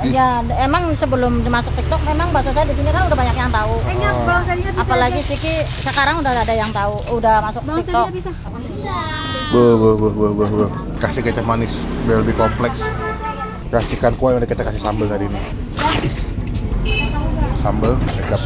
Ya, emang sebelum masuk TikTok memang bakso saya di sini kan udah banyak yang tahu. Apalagi Siki sekarang udah ada yang tahu, udah masuk TikTok. Kasih kecap manis biar lebih kompleks. Racikan kuah yang udah kita kasih sambal tadi nih. Sambal, kecap.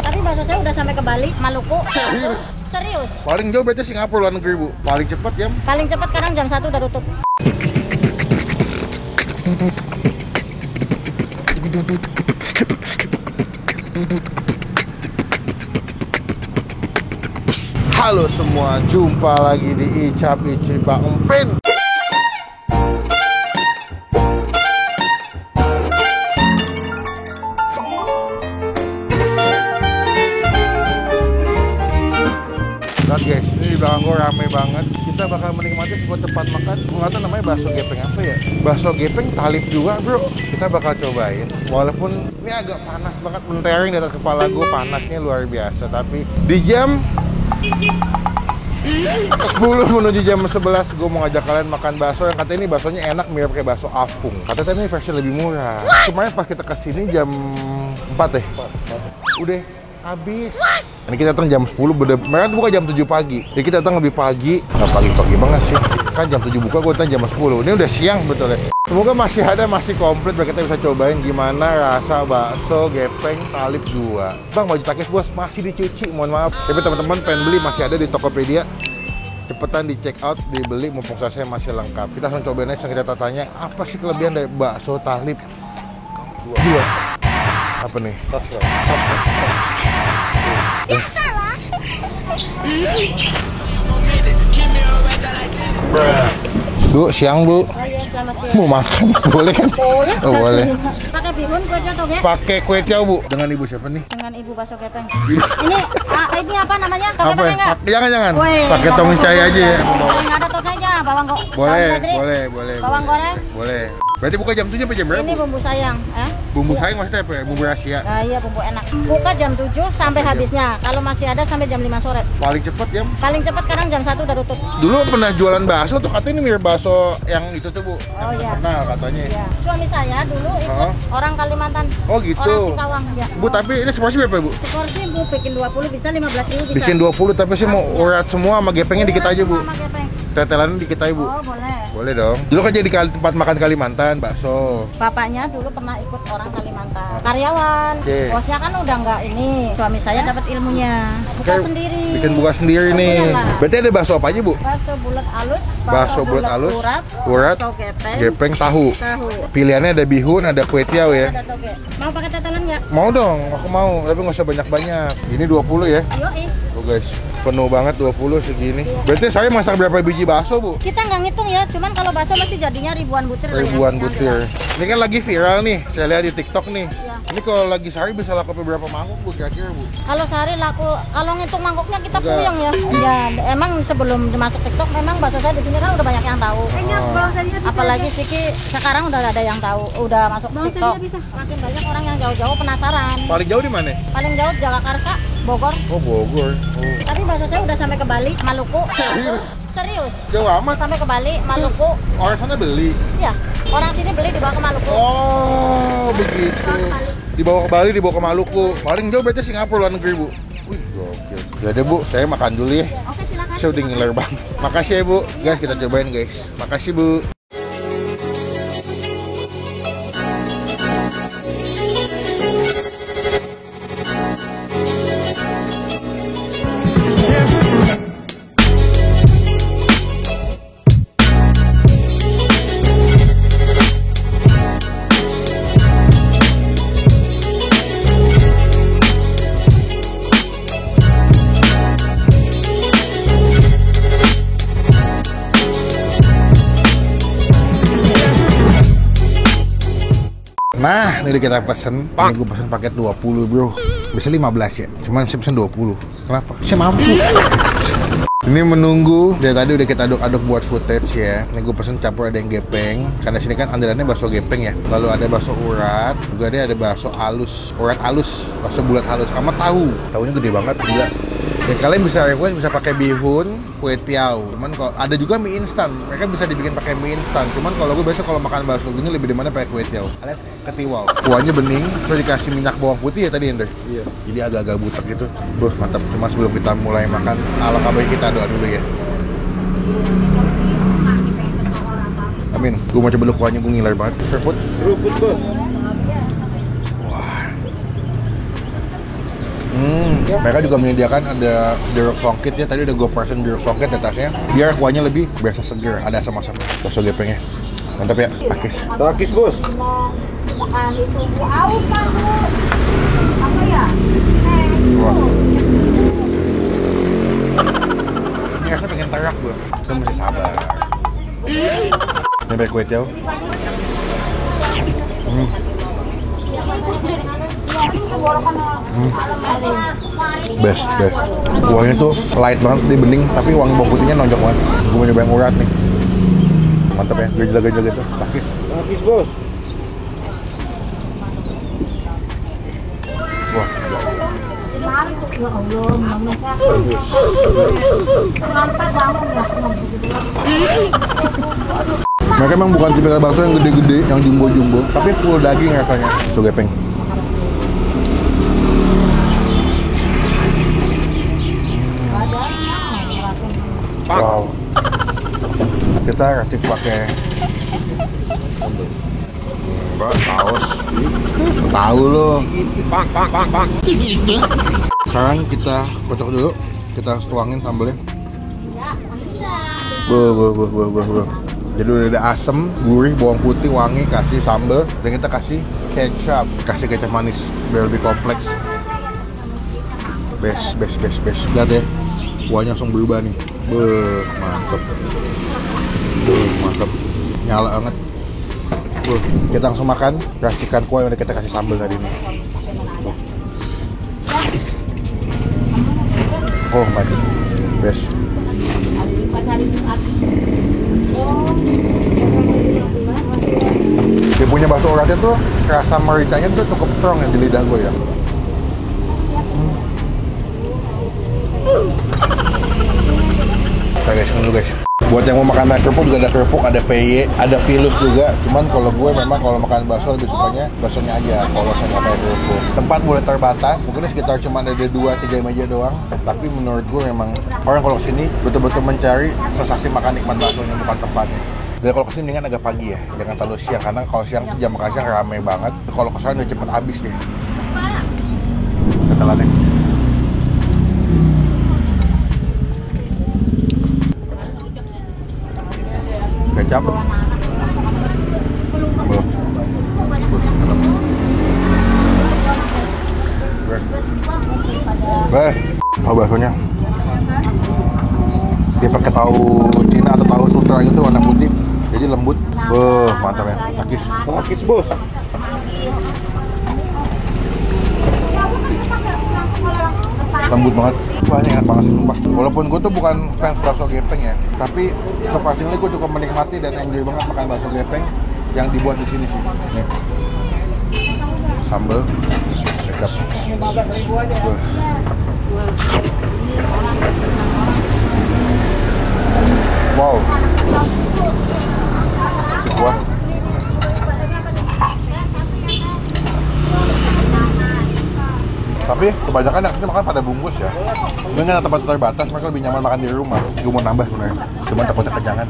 Tapi bakso saya udah sampai ke Bali, Maluku. Serius? Serius. Paling jauh berarti Singapura luar negeri, Bu. Paling cepat ya. Paling cepat sekarang jam 1 udah tutup. Halo semua, jumpa lagi di Icap Icip Bang Empin. Lihat guys, ini di belakang gue rame banget. Kita bakal menikmati sebuah tempat makan. Nggak tahu namanya bakso gepeng apa ya. Bakso gepeng talip 2 bro. Kita bakal cobain. Walaupun ini agak panas banget, mentering di atas kepala gue. Panasnya luar biasa. Tapi di jam 10 menuju jam 11 gue mau ngajak kalian makan bakso yang katanya ini baksonya enak mirip kayak bakso Afung. Katanya ini versi lebih murah. Kemarin pas kita kesini jam 4 ya? Udah habis. Ini kita datang jam 10, mereka buka jam 7 pagi. Jadi kita datang lebih pagi. Nggak pagi-pagi banget sih. Kan jam 7 buka, gue datang jam 10. Ini udah siang sebetulnya. Semoga masih ada, masih komplit biar kita bisa cobain gimana rasa bakso gepeng talip 2. Bang, baju takis bos masih dicuci, mohon maaf. Tapi teman-teman pengen beli masih ada di Tokopedia. Cepetan di check out, dibeli mumpung sasnya masih lengkap. Kita langsung cobain aja, kita tanya apa sih kelebihan dari bakso talip 2. Apa nih? Bu, siang Bu. Oh iya, selamat siang. Mau makan? Boleh kan? Boleh. Oh, boleh. Pakai bihun kue atau ge? Pakai kue tiaw Bu. Dengan ibu siapa nih? Dengan ibu bakso gepeng. Ini apa namanya? Toge Apa? pakai nggak? Jangan. Woi, Pakai tong cai aja ya. Nggak ada togenya, bawang Boleh. Bawang goreng. Boleh. Berarti buka jam 7 apa jam berapa? Ini bumbu sayang, Bumbu sayang maksudnya apa ya? Bumbu rahasia. Nah, iya bumbu enak. Buka jam 7 sampai habisnya. Kalau masih ada sampai jam 5 sore. Paling cepat ya. Paling cepat sekarang jam 1 udah tutup. Dulu pernah jualan bakso tuh katanya ini mirip bakso yang itu tuh Bu. Oh iya. Kenal katanya. Iya. Suami saya dulu ikut orang Kalimantan. Oh gitu. Orang Singkawang, ya. Bu, tapi ini seporsi berapa Bu? Seporsi Bu bikin 20 bisa 15.000 bisa. Bikin 20 tapi saya mau urat semua sama gepengnya dikit aja Bu. Sama gepeng. Tetelannya dikit aja Bu. Oh, boleh. Boleh dong. Dulu kerja di tempat makan Kalimantan, bakso. Bapaknya dulu pernah ikut orang Kalimantan. Karyawan. Oke. Bosnya kan udah nggak ini. Suami saya dapat ilmunya. Buka Kayak sendiri. Bikin buka sendiri nih. Iyalah. Berarti ada bakso apa aja Bu? Bakso bulat halus, Bakso bulat halus, urat, bakso gepeng, gepeng, tahu. tahu. Pilihannya ada bihun, ada kue tiaw ya. Ada toge. Mau pakai tetelan nggak? Mau dong, aku mau. Tapi nggak usah banyak-banyak. Ini 20 ya. Yoi. Tuh guys, penuh banget 20 segini. Berarti saya masak berapa biji bakso Bu? Kita nggak ngitung ya, cuman kalau bakso mesti jadinya ribuan butir lah ya. Ribuan butir. Ini kan lagi viral nih, saya lihat di TikTok nih. Iya. Ini kalau lagi sehari bisa laku berapa mangkuk Bu kira-kira Bu? Kalau sehari laku, kalau ngitung mangkoknya kita Enggak. puyeng ya. Ya, emang sebelum masuk TikTok memang bakso saya di sini kan udah banyak yang tahu. Apalagi Siki sekarang udah ada yang tahu, udah masuk TikTok. Makin banyak orang yang jauh-jauh penasaran. Paling jauh di mana? Paling jauh Jagakarsa, Bogor. Oh Bogor. Oh. Tapi bakso saya udah sampai ke Bali, Maluku. Serius? Serius. Jauh amat. Sampai ke Bali, Maluku. Orang sana beli. Ya, orang sini beli dibawa ke Maluku. Oh, begitu. Dibawa ke Bali. Dibawa ke Bali, dibawa ke Maluku. Paling jauh berarti Singapura luar negeri Bu. Wih, gokil. Ya deh Bu, saya makan dulu ya. Oke, silakan. Saya udah ngiler banget. Makasih ya Bu. Guys, kita cobain guys. Makasih Bu. Nah, ini udah kita pesen. Ini gue pesen paket 20 bro. Bisa 15 ya, cuman saya pesen 20. Kenapa? Saya mampu. Ini menunggu, dari tadi udah kita aduk-aduk buat footage ya. Ini gue pesen campur ada yang gepeng. Karena sini kan andalannya bakso gepeng ya. Lalu ada bakso urat, juga ada bakso halus, urat halus, bakso bulat halus, sama tahu. Tahunya gede banget, gila. Dan kalian bisa request bisa pakai bihun, kue tiaw. Cuman kalau ada juga mie instan, mereka bisa dibikin pakai mie instan. Cuman kalau gue biasa kalau makan bakso gini lebih dimana pakai kue tiaw alias ketiwau. Kuahnya bening, terus dikasih minyak bawang putih ya tadi Ender. Iya. Jadi agak-agak butek gitu. Mantap. Cuma sebelum kita mulai makan, ala kabar kita doa dulu ya. Amin. Gue mau coba dulu kuahnya, gue ngiler banget. Serput. Kerupuk bos. Mereka juga menyediakan ada jeruk songkit ya. Tadi ada gue persen jeruk songkit di atasnya. Biar kuahnya lebih berasa seger. Ada asam-asam. Bakso gepengnya. Mantap ya. Takis. Takis bos. Makan itu aus kan Bu. Apa ya? Wah. Ini rasanya pengen terak gue. Gue mesti sabar. Ini baik kue tiaw. Best. Kuahnya tuh light banget, dia bening, tapi wangi bawang putihnya nonjok banget. Gue mau nyoba yang urat nih. Mantap ya, gejala-gejala gitu. Takis. Takis bos. Wah. Mereka emang bukan tipikal bakso yang gede-gede, yang jumbo-jumbo, tapi full daging rasanya. Bakso gepeng. Wow. Kita relatif pakai enggak saus. Tahu lo. Pang. Sekarang kita kocok dulu. Kita tuangin sambelnya. Jadi udah ada asem, gurih, bawang putih, wangi, kasih sambal, dan kita kasih kecap manis biar lebih kompleks. Best. Lihat ya, kuahnya langsung berubah nih. Mantep. Mantep. Nyala banget. Kita langsung makan racikan kuah yang udah kita kasih sambal tadi nih. Oh, mantap. Best. Dia punya bakso uratnya tuh rasa mericanya tuh cukup strong ya di lidah gue ya. Oke guys, dulu guys. Buat yang mau makan kerupuk juga ada kerupuk, ada peye, ada pilus juga. Cuman kalau gue memang kalau makan bakso lebih sukanya baksonya aja. Kalau saya nggak pakai kerupuk. Tempat boleh terbatas, mungkin sekitar cuma ada 2-3 meja doang. Tapi menurut gue memang orang kalau kesini betul-betul mencari sensasi makan nikmat baksonya, bukan tempatnya. Dan kalau kesini mendingan agak pagi ya, jangan terlalu siang karena kalau siang jam makan siang rame banget. Kalau kesana udah cepet habis nih. Ketelannya. Kecap. Tahu baksonya. Dia pakai tahu Cina atau tahu sutra gitu warna putih. Jadi lembut. Mantap ya. Takis bos. Lembut banget. Wah, ini enak banget sih sumpah. Walaupun gue tuh bukan fans bakso gepeng ya, tapi surprisingly gue cukup menikmati dan enjoy banget makan bakso gepeng yang dibuat di sini sih. Nih. Sambal, kecap. 15.000 aja. Wow. Kuah. Tapi kebanyakan yang sini makan pada bungkus ya. Dengan tempat terbatas, mereka lebih nyaman makan di rumah. Gue mau nambah sebenarnya, cuman takutnya kejangan.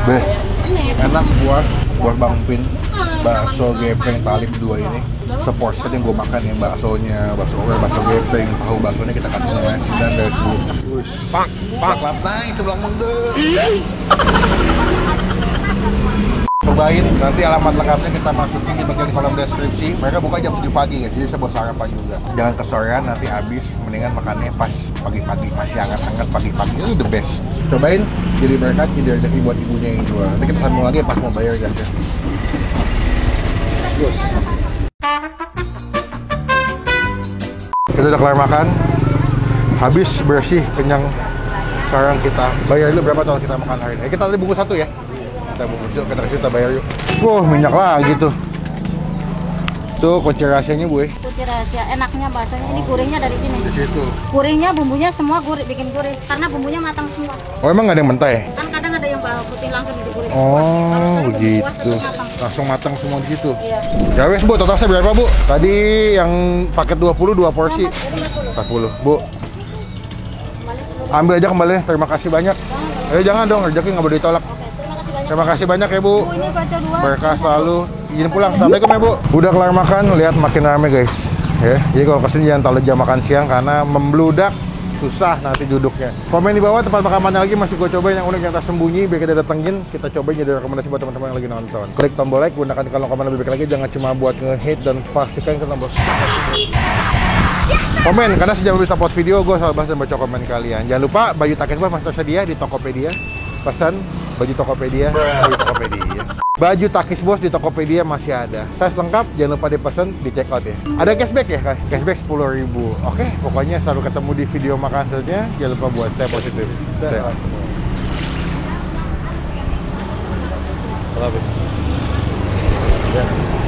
Beh, enak buat Bang Pin. Bakso gepeng talip 2 ini seporsi yang gue makan ya, baksonya, bakso gepeng, tahu baksonya kita kasih nasi dan dari dulu. Pak, lantai itu belum mundur. Cobain, nanti alamat lengkapnya kita masukin di bagian kolom deskripsi. Mereka buka jam 7 pagi ya, jadi bisa buat sarapan juga. Jangan kesorean, nanti habis, mendingan makannya pas pagi-pagi, masih hangat-hangat pagi-pagi, itu the best. Cobain, jadi berkat, jadi rezeki buat ibunya yang jual. Nanti kita sambung lagi pas mau bayar guys ya. Kita udah kelar makan, habis bersih, kenyang. Sekarang kita bayar dulu berapa total kita makan hari ini. Kita tadi bungkus 1 ya. Kita bungkus yuk, kita bayar yuk. Wah, minyak lagi tuh. Tuh kunci rahasianya Bu. Kunci rahasia enaknya baksonya ini gurihnya dari sini. Di situ. Gurihnya bumbunya semua gurih, bikin gurih karena bumbunya matang semua. Oh emang nggak ada yang mentah ya? Kan kadang ada yang bawang putih langsung digoreng. Oh begitu. Langsung matang semua di situ. Iya. Ya wes Bu, totalnya berapa Bu? Tadi yang paket 20 2 porsi. 40 Bu. Ambil aja kembali. Terima kasih banyak. Jangan dong, rezeki nggak boleh ditolak. Terima kasih banyak ya Bu. Ini kaca 2. Berkah selalu. Izin pulang. Assalamualaikum ya Bu. Udah kelar makan, lihat makin rame guys. Ya, jadi kalau kesini jangan terlalu jam makan siang karena membludak susah nanti duduknya. Komen di bawah tempat makan mana lagi masih gue cobain yang unik yang tersembunyi biar kita datengin, kita cobain jadi rekomendasi buat teman-teman yang lagi nonton. Klik tombol like, gunakan kalau komen lebih baik lagi, jangan cuma buat nge-hate dan pastikan ke tombol komen karena sejak bisa post video gue selalu bahas dan baca komen kalian. Jangan lupa baju Takis Bos masih tersedia di Tokopedia. Pesan baju Tokopedia, baju Tokopedia. Baju Takis Bos di Tokopedia masih ada. Size lengkap, jangan lupa dipesan, di check out ya. Ada cashback ya, cashback 10.000. Oke, pokoknya sampai ketemu di video makan selanjutnya. Jangan lupa buat stay positif. Salam. Ya.